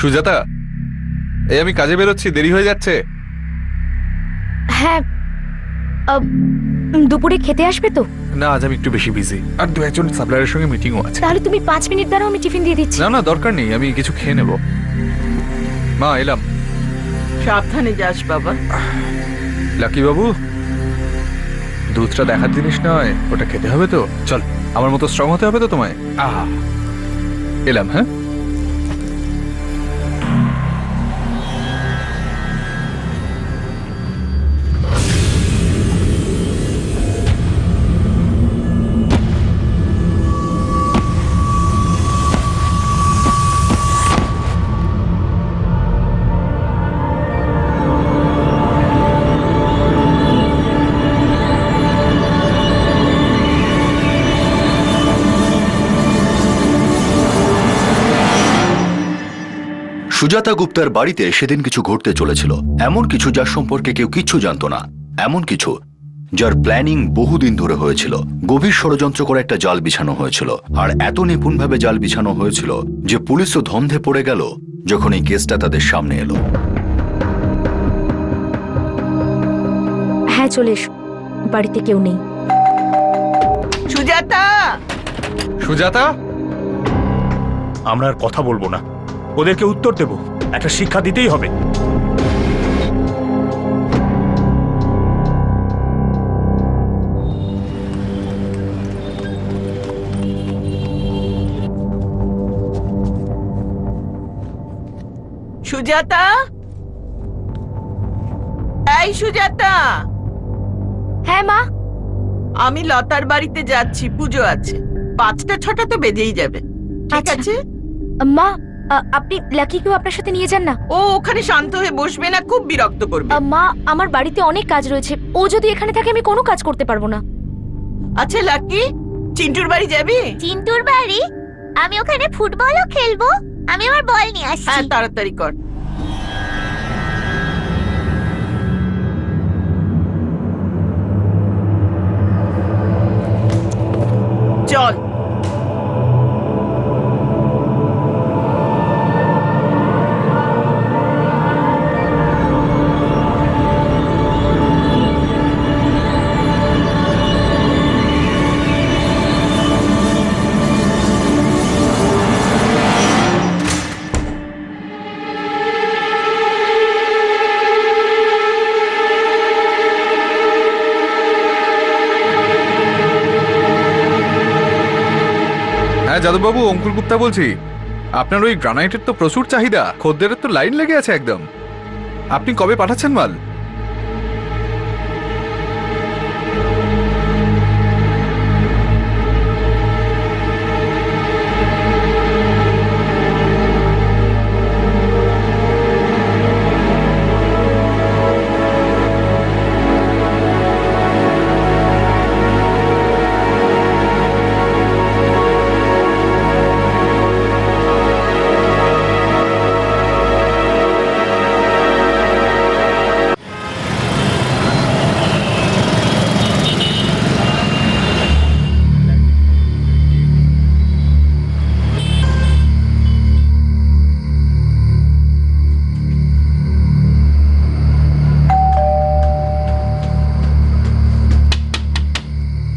সুজাতা, এই আমি কাজে বেরোচ্ছি, দেরি হয়ে যাচ্ছে। হ্যাঁ, দুপুরে খেতে আসবে তো? না, আজ আমি একটু বেশি বিজি, আর দু একজন সাপ্লায়ারের সঙ্গে মিটিংও আছে। তাহলে তুমি 5 মিনিট দাঁড়াও, আমি টিফিন দিয়ে দিচ্ছি। না না, দরকার নেই, আমি কিছু খেয়ে নেব। মা, এলাম। সাবধানে যাস বাবা। লাকি বাবু, দুধটা দেখার জিনিস নয়, ওটা খেতে হবে তো। চল, আমার মতো স্ট্রং হতে হবে তো তোমায়। এলাম। হ্যাঁ, সুজাতা গুপ্তার বাড়িতে সেদিন কিছু ঘটতে চলেছিল, এমন কিছু যার সম্পর্কে কেউ কিচ্ছু জানত না, এমন কিছু যার প্ল্যানিং বহুদিন ধরে হয়েছিল। গভীর ষড়যন্ত্র করে একটা জাল বিছানো হয়েছিল, আর এত নিপুণভাবে জাল বিছানো হয়েছিল যে পুলিশও ধন্ধে পড়ে গেল যখন এই কেসটা তাদের সামনে এলো। হ্যাঁ, চলে এসো, বাড়িতে কেউ নেই। সুজাতা, সুজাতা। আমরা আর কথা বলবো না, ওদেরকে উত্তর দেব, একটা শিক্ষা দিতেই হবে। সুজাতা, এই সুজাতা। হ্যাঁ মা। আমি লতার বাড়িতে যাচ্ছি, পুজো আছে, 5টা 6টা তো বেজেই যাবে। ঠিক আচ্ছা। আছে মা, আপনি লাকিকেও আপনার সাথে নিয়ে যান না। ও ওখানে শান্ত হয়ে বসবে না, খুব বিরক্ত করবে। মা, আমার বাড়িতে অনেক কাজ রয়েছে, ও যদি এখানে থাকে আমি কোনো কাজ করতে পারবো না। আচ্ছা লাকি, চিন্টুর বাড়ি যাবি? চিন্টুর বাড়ি? আমি ওখানে ফুটবলও খেলবো, আমি আমার বল নিয়ে আসছি। হ্যাঁ, তাড়াতাড়ি কর। চল। হ্যাঁ যাদববাবু, অঙ্কুর গুপ্তা বলছি। আপনার ওই গ্রানাইটের তো প্রচুর চাহিদা, খদ্দেরের তো লাইন লেগে আছে একদম। আপনি কবে পাঠাচ্ছেন মাল?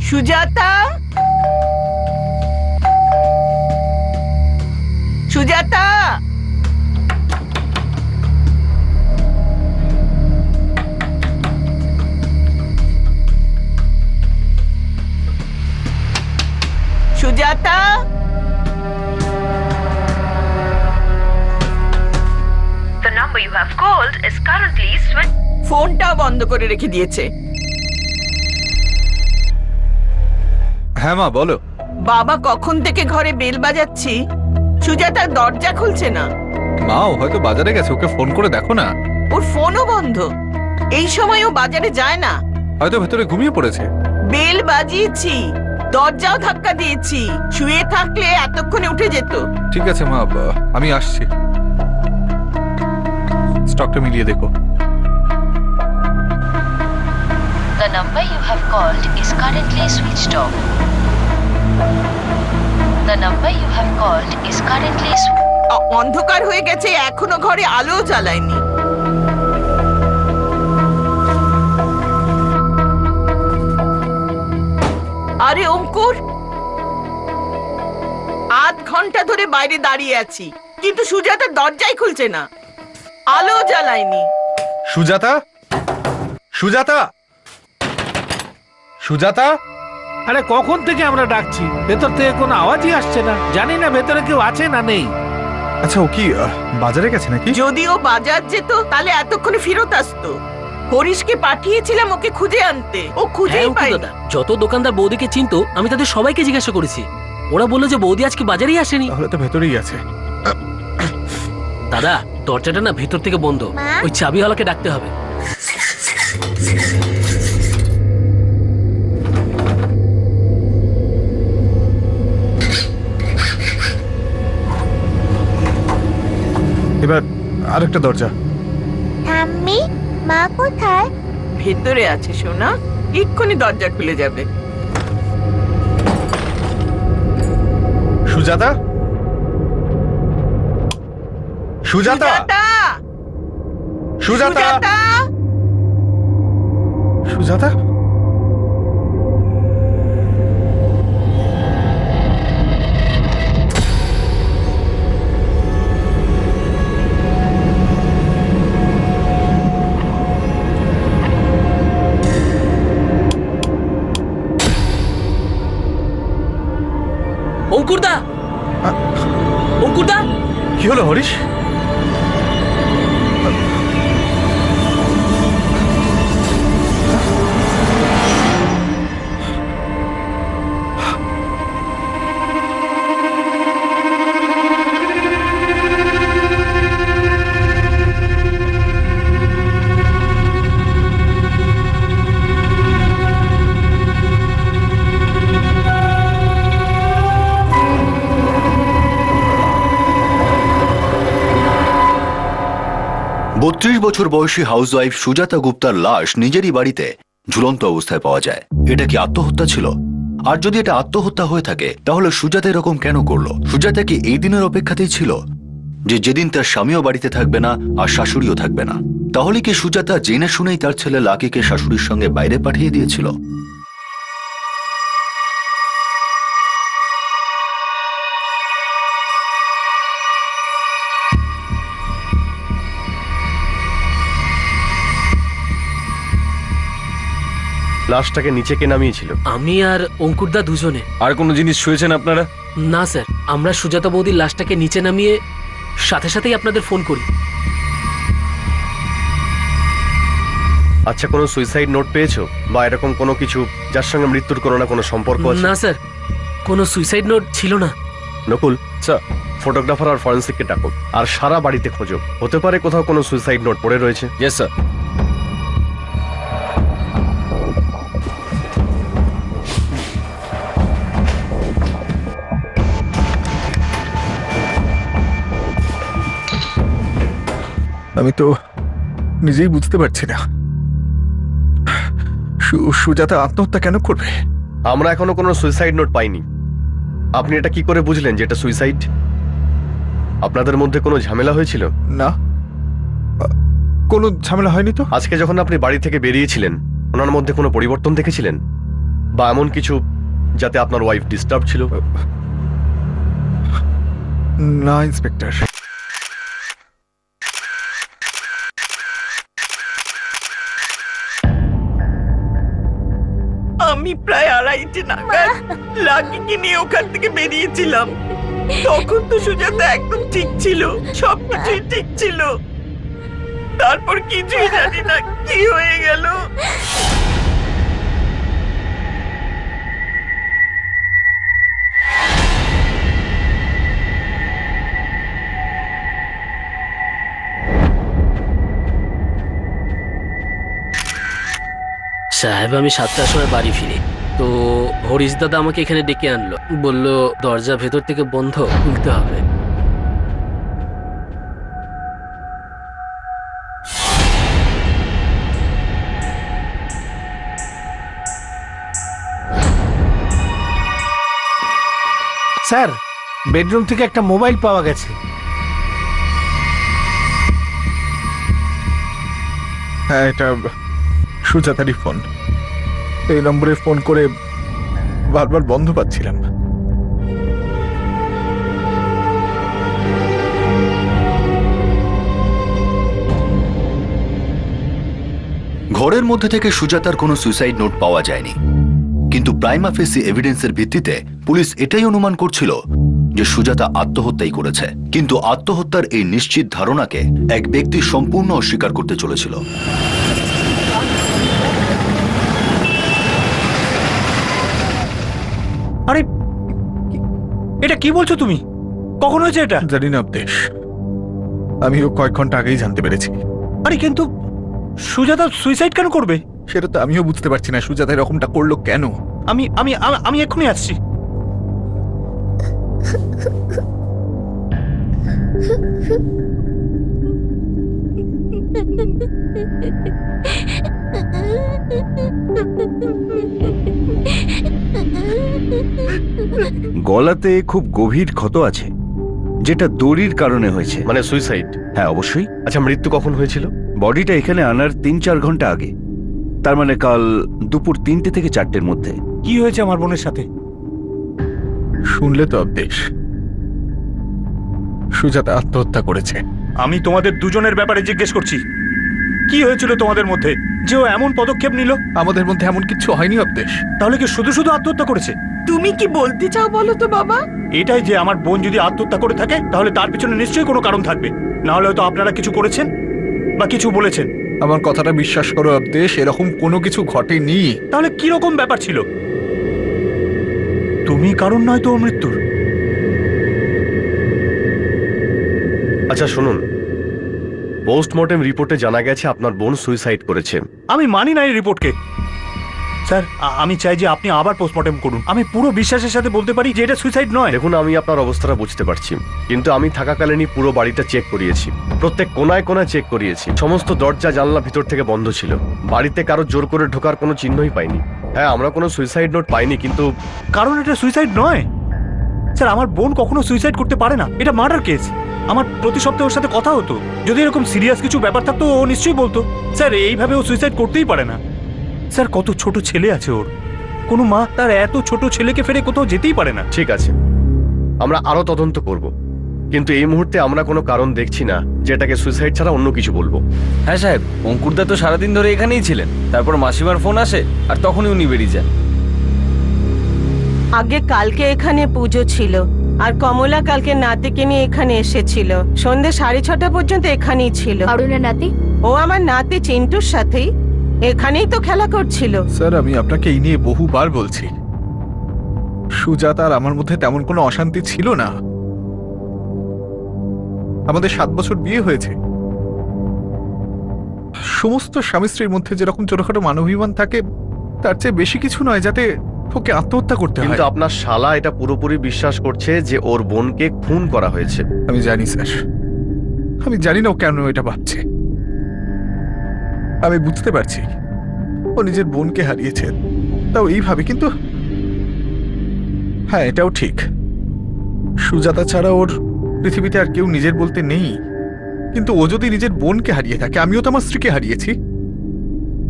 Sujata, Sujata. Sujata, The number you have called is currently switched. ফোনটাও বন্ধ করে রেখে দিয়েছে। হ্যাঁ মা, বলো। বাবা কখন থেকে ঘরে বেল বাজাচ্ছি, সুজাতার দরজা খুলছে না। মা, ও হয়তো বাজারে গেছে, ওকে ফোন করে দেখো না। ওর ফোনও বন্ধ, এই সময় ও বাজারে যায় না। হয়তো ভেতরে ঘুমিয়ে পড়েছে। বেল বাজিয়েছি, দরজাও ধাক্কা দিয়েছি, শুয়ে থাকলে এতক্ষণে উঠে যেত। ঠিক আছে মা, আমি আসছি। স্টকটা মিলিয়ে দেখো। The number you have called is currently switched off. The number you have called is currently অন্ধকার হয়ে গেছে, এখনো ঘরে আলো জ্বালায়নি। আরে অঙ্কুর, আধ ঘন্টা ধরে বাইরে দাঁড়িয়ে আছি, কিন্তু সুজাতা দরজাই খুলছে না, আলো জ্বালায়নি। সুজাতা, সুজাতা, সুজাতা। আরে কখন থেকে আমরা ডাকছি, ভেতর থেকে কোনো আওয়াজই আসছে না। জানি না ভেতরে কেউ আছে না নেই। আচ্ছা, ও কি বাজারে গেছে নাকি? যদিও বাজার যেত তাহলে এতক্ষণে ফেরত আসতো। হরিশকে পাঠিয়েছিলাম ওকে খুঁজে আনতে, ও খুঁজেই পায়নি। যত দোকানদার বৌদিকে চিনতো আমি তাদের সবাইকে জিজ্ঞাসা করেছি, ওরা বললো যে বৌদি আজকে বাজারেই আসেনি। তাহলে তো ভেতরেই আছে। দাদা, দরজাটা না ভেতর থেকে বন্ধ, মা? ওই চাবিওয়ালাকে ডাকতে হবে। এবার আরেকটা দরজা। ঠাম্মি, মা কোথায়? ভেতরে আছে সোনা, এক্ষুনি দরজা খুলে যাবে। সুজাতা, সুজাতা, সুজাতা, সুজাতা। অঙ্কুরদা, অঙ্কুরদা, কি হলো হরিশ? বত্রিশ বছর বয়সী হাউসওয়াইফ সুজাতা গুপ্তার লাশ নিজেরই বাড়িতে ঝুলন্ত অবস্থায় পাওয়া যায়। এটা কি আত্মহত্যা ছিল? আর যদি এটা আত্মহত্যা হয়ে থাকে তাহলে সুজাতা এরকম কেন করলো? সুজাতা কি এই দিনের অপেক্ষাতেই ছিল যে যেদিন তার স্বামীও বাড়িতে থাকবে না আর শাশুড়িও থাকবে না? তাহলে কি সুজাতা জেনে শুনেই তার ছেলে লাকিকে শাশুড়ির সঙ্গে বাইরে পাঠিয়ে দিয়েছিল? লাশটাকে নিচে কে নামিয়েছিল? আমি আর অঙ্কুরদা দুজনে। আর কোনো জিনিস শুয়েছেন আপনারা? না স্যার, আমরা সুজাতা বৌদির লাশটাকে নিচে নামিয়ে সাথে সাথেই আপনাদের ফোন করি। আচ্ছা, কোনো সুইসাইড নোট পেয়েছো বা এরকম কোনো কিছু যার সঙ্গে মৃত্যুর কোনো না কোনো সম্পর্ক আছে? না স্যার, কোনো সুইসাইড নোট ছিল না। নকুল, স্যার, ফটোগ্রাফার আর ফরেন্সিককে ডাকো আর সারা বাড়িতে খোঁজো, হতে পারে কোথাও কোনো সুইসাইড নোট পড়ে রয়েছে। Yes sir. আমি তো নিজেই বুঝতে পারছি না সুজাতা আত্মহত্যা কেন করবে। আমরা এখনো কোনো সুইসাইড নোট পাইনি। আপনি এটা কি করে বুঝলেন যে এটা সুইসাইড? আপনাদের মধ্যে কোনো ঝামেলা হয়েছিল? না, কোনো ঝামেলা হয়নি তো। আজকে যখন আপনি বাড়ি থেকে বেরিয়েছিলেন ওনার মধ্যে কোনো পরিবর্তন দেখেছিলেন বা এমন কিছু যাতে আপনার ওয়াইফ ডিস্টার্ব ছিল? না ইন্সপেক্টর। আমি প্রায় 2:30 নাগাদ লাকিকে নিয়ে ওখান থেকে বেরিয়েছিলাম। তখন তো সুজাতা একদম ঠিক ছিল, সবকিছুই ঠিক ছিল। তারপর কিছুই জানি না কি হয়ে গেল। সাহেব, আমি 7টার সময় বাড়ি ফিরি, তো হরিশ দাদা আমাকে এখানে ডেকে আনলো, বলল দরজা ভেতর থেকে বন্ধ, খুলতে হবে। স্যার, বেডরুম থেকে একটা মোবাইল পাওয়া গেছে। হ্যাঁ, এটা সুজাতারই ফোন। এই নম্বরে ফোন করে বারবার বন্ধ পাচ্ছিলাম। ঘরের মধ্যে থেকে সুজাতার কোনো সুইসাইড নোট পাওয়া যায়নি, কিন্তু প্রাইমা ফেসি এভিডেন্সের ভিত্তিতে পুলিশ এটাই অনুমান করছিল যে সুজাতা আত্মহত্যাই করেছে। কিন্তু আত্মহত্যার এই নিশ্চিত ধারণাকে এক ব্যক্তি সম্পূর্ণ অস্বীকার করতে চলেছিল। আরে এটা কি বলছো তুমি? কখন হয়েছে এটা? জানি না অবদেশ, আমিও কয়েক ঘন্টা আগেই জানতে পেরেছি। আরে কিন্তু সুজাতা সুইসাইড কেন করবে? সেটা তো আমিও বুঝতে পারছি না, সুজাতা এরকমটা করলো কেন। আমি আমি আমি এক্ষুনি আসছি। গলাতে খুব গভীর ক্ষত আছে, যেটা দড়ির কারণে হয়েছে। মানে সুইসাইড? হ্যাঁ, অবশ্যই। আচ্ছা, মৃত্যু কখন হয়েছিল? বডিটা এখানে আনার 3-4 ঘন্টা আগে, তার মানে কাল দুপুর 3টে থেকে 4টের মধ্যে। কি হয়েছে আমার বোনের সাথে? শুনলে তো অবদেশ, সুজাতা আত্মহত্যা করেছে। আমি তোমাদের দুজনের ব্যাপারে জিজ্ঞেস করছি, কি হয়েছিল তোমাদের মধ্যে যে ও এমন পদক্ষেপ নিল? আমাদের মধ্যে এমন কিছু হয়নি অবদেশ। তাহলে কি শুধু শুধু আত্মহত্যা করেছে? তুমি কি বলতে চাও বলো তো বাবা? এটাই যে আমার বোন যদি আত্মহত্যা করে থাকে তাহলে তার পিছনে নিশ্চয়ই কোনো কারণ থাকবে, না হলে হয়তো আপনারা কিছু করেছেন বা কিছু বলেছেন। আমার কথাটা বিশ্বাস করো অবদেশ, এরকম কোনো কিছু ঘটেনি। তাহলে কি রকম ব্যাপার ছিল? তুমি কারণ নয় তো ওর মৃত্যুর। আচ্ছা শুনুন, পোস্টমর্টেম রিপোর্টে জানা গেছে আপনার বোন সুইসাইড করেছে। আমি মানি না এই রিপোর্টকে। স্যার, আমি চাই যে আপনি আবার পোস্টমর্টেম করুন। আমি পুরো বিশ্বাসের সাথে বলতে পারি যে এটা সুইসাইড নয়। দেখুন, আমি আপনার অবস্থাটা বুঝতে পারছি, কিন্তু আমি থাকাকালীনই পুরো বাড়িটা চেক করিয়েছি, প্রত্যেক কোনায় কোনায় চেক করিয়েছি। সমস্ত দরজা জানলা ভিতর থেকে বন্ধ ছিল, বাড়িতে কারো জোর করে ঢোকার কোনো চিহ্নই পাইনি। হ্যাঁ, আমরা কোনো সুইসাইড নোট পাইনি, কিন্তু কারণ এটা সুইসাইড নয়। স্যার, আমার বোন কখনো সুইসাইড করতে পারে না, এটা মার্ডার কেস। আমার প্রতি সপ্তাহে ওর সাথে কথা হতো, যদি এরকম সিরিয়াস কিছু ব্যাপার থাকতো ও নিশ্চয়ই বলতো। স্যার, এইভাবে ও সুইসাইড করতেই পারে না। স্যার, কত ছোট ছেলে আছে ওর, কোনো মা তার এত ছোট ছেলেকে ফেলে কোথাও যেতেই পারে না। ঠিক আছে, আমরা আরো তদন্ত করব, কিন্তু এই মুহূর্তে আমরা কোনো কারণ দেখছি না যেটাকে সুইসাইড ছাড়া অন্য কিছু বলবো। হ্যাঁ সাহেব, অঙ্কুরদা তো সারাদিন ধরে এখানেই ছিলেন, তারপর মাসিমার ফোন আসে আর তখনই উনি বেরিয়ে যান। আগে কালকে এখানে পুজো ছিল, আর কমলা কালকে নাতিকে নিয়ে এখানে এসেছিল। সন্ধ্যে 6:30 পর্যন্ত এখানেই ছিল। অরুণের নাতি? ও আমার নাতি চিন্টুর সাথেই এখানেই তো খেলা করছিল। স্যার, আমি আপনাকে এই নিয়ে বহুবার বলছি, সুজাতা আর আমার মধ্যে তেমন কোনো অশান্তি ছিল না। আমাদের 7 বছর বিয়ে হয়েছে। সমস্ত স্বামী স্ত্রীর মধ্যে যেরকম ছোটখাটো মানবাভিমান থাকে, তার চেয়ে বেশি কিছু নয় যাতে ওকে আত্মহত্যা করতে হয়। কিন্তু আপনার শালা এটা পুরোপুরি বিশ্বাস করছে যে ওর বোনকে খুন করা হয়েছে। আমি জানি স্যার, আমি জানি না ও কেন এটা ভাবছে। আমি বুঝতে পারছি ও নিজের বোনকে হারিয়েছে, তাও এইভাবে। কিন্তু হ্যাঁ, এটাও ঠিক, সুজাতা ছাড়া ওর পৃথিবীতে আর কেউ নিজের বলতে নেই। কিন্তু ও যদি নিজের বোনকে হারিয়ে থাকে, আমিও তো আমার স্ত্রীকে হারিয়েছি,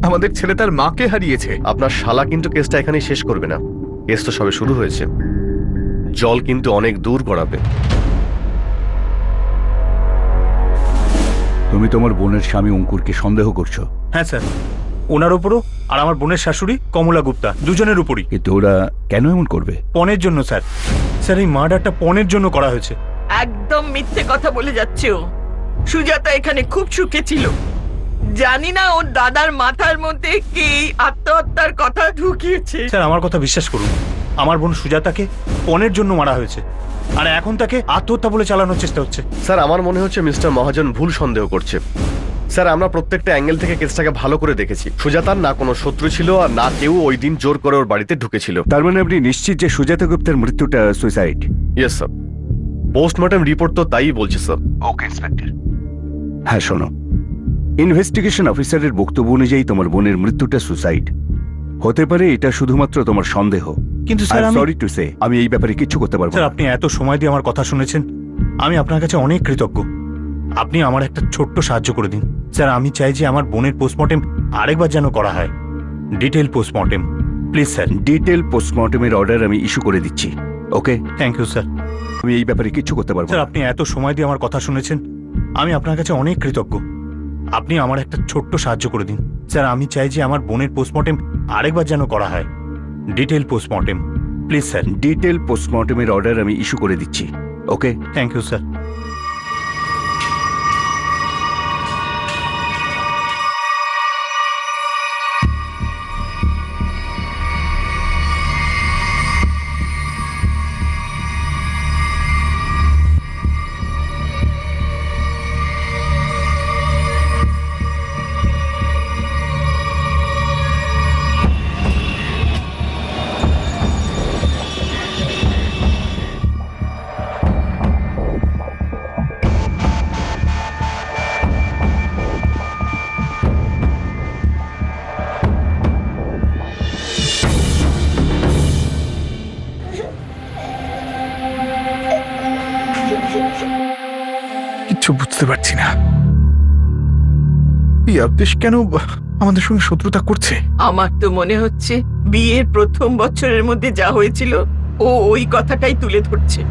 আমাদের ছেলে তার মাকে হারিয়েছে। আপনার শালা কিন্তু কেসটা এখানেই শেষ করবে না, কেস তো সবে শুরু হয়েছে, জল কিন্তু অনেক দূর গড়াবে। তুমি তোমার বোনের স্বামী অঙ্কুরকে সন্দেহ করছো? হ্যাঁ স্যার, ওনার উপরও আর আমার বোনের শাশুড়ি কমলা গুপ্তা, দুজনের উপরই। কিন্তু ওরা কেন এমন করবে? পণের জন্য স্যার। স্যার, এই মার্ডারটা পণের জন্য করা হয়েছে। একদম মিথ্যে কথা বলে যাচ্ছে ও। সুজাতা এখানে খুব সুখে ছিল। জানি না ওর দাদার মাথার মধ্যে কে এই আত্মহত্যার কথা ঢুকিয়েছে। স্যার, আমার কথা বিশ্বাস করুন, আমার বোন সুজাতাকে পণের জন্য মারা হয়েছে, আর এখন তাকে আত্মহত্যা বলে চালানোর চেষ্টা হচ্ছে। স্যার, আমার মনে হচ্ছে মিস্টার মহাজন ভুল সন্দেহ করছে। স্যার, আমরা প্রত্যেকটা অ্যাঙ্গেল থেকে কেসটাকে ভালো করে দেখেছি। সুজাতার না কোনো শত্রু ছিল, আর না কেউ ওই দিন জোর করে ওর বাড়িতে ঢুকেছিল। তার মানে আপনি নিশ্চিত যে সুজাতা গুপ্তের মৃত্যুটা suicide? Yes sir, postmortem report তো তাই বলছে স্যার। ওকে ইন্সপেক্টর। হ্যাঁ শোনো, ইনভেস্টিগেশন অফিসারের বক্তব্য অনুযায়ী তোমার বোনের মৃত্যুটা সুইসাইড হতে পারে। এটা শুধুমাত্র তোমার সন্দেহ, কিন্তু স্যার, সরি টু সে আমি এই ব্যাপারে কিছু করতে পারবো না। স্যার, আপনি এত সময় দিয়ে আমার কথা শুনেছেন, আমি আপনার কাছে অনেক কৃতজ্ঞ। আপনি আমার একটা ছোট্ট সাহায্য করে দিন। স্যার আমি চাই যে আমার বোনের পোস্টমর্টেম আরেকবার যেন করা হয়, detail postmortem please sir. Detail পোস্টমর্টমের অর্ডার আমি ইস্যু করে দিচ্ছি। Okay, thank you sir. আমি এই ব্যাপারে কিচ্ছু করতে পারবো স্যার না। আপনি এত সময় দিয়ে আমার কথা শুনেছেন, আমি আপনার কাছে অনেক কৃতজ্ঞ। আপনি আমার একটা ছোট্ট সাহায্য করে দিন স্যার। আমি চাই যে আমার বোনের পোস্টমর্টেম আরেকবার যেন করা হয়, detail postmortem please sir. Detail পোস্টমর্টমের অর্ডার আমি ইস্যু করে দিচ্ছি। Okay, thank you sir. কিচ্ছু বুঝতে পারছি না, এই অভ্যেস কেন আমাদের সঙ্গে শত্রুতা করছে। আমার তো মনে হচ্ছে বিয়ের প্রথম বছরের মধ্যে যা হয়েছিল ও ওই কথাটাই তুলে ধরছে।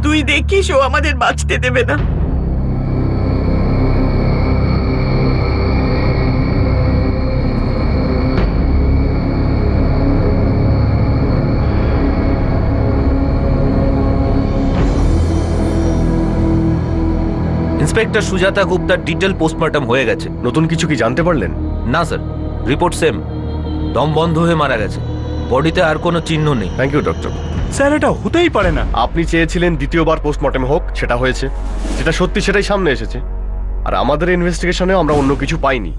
তুই দেখিস ও আমাদের বাঁচতে দেবে না। ইন্সপেক্টর সুজাতা গুপ্তার ডিটেল পোস্টমর্টম হয়ে গেছে। নতুন কিছু কি জানতে পারলেন? না স্যার, রিপোর্ট সেম, দম বন্ধ হয়ে মারা গেছে, বডিতে আর কোনো চিহ্ন নেই। Thank you doctor. স্যার এটা হতেই পারে না। আপনি চেয়েছিলেন দ্বিতীয়বার পোস্টমর্টম হোক, সেটা হয়েছে, যেটা সত্যি সেটাই সামনে এসেছে। আর আমাদের ইনভেস্টিগেশনে আমরা অন্য কিছু পাইনি।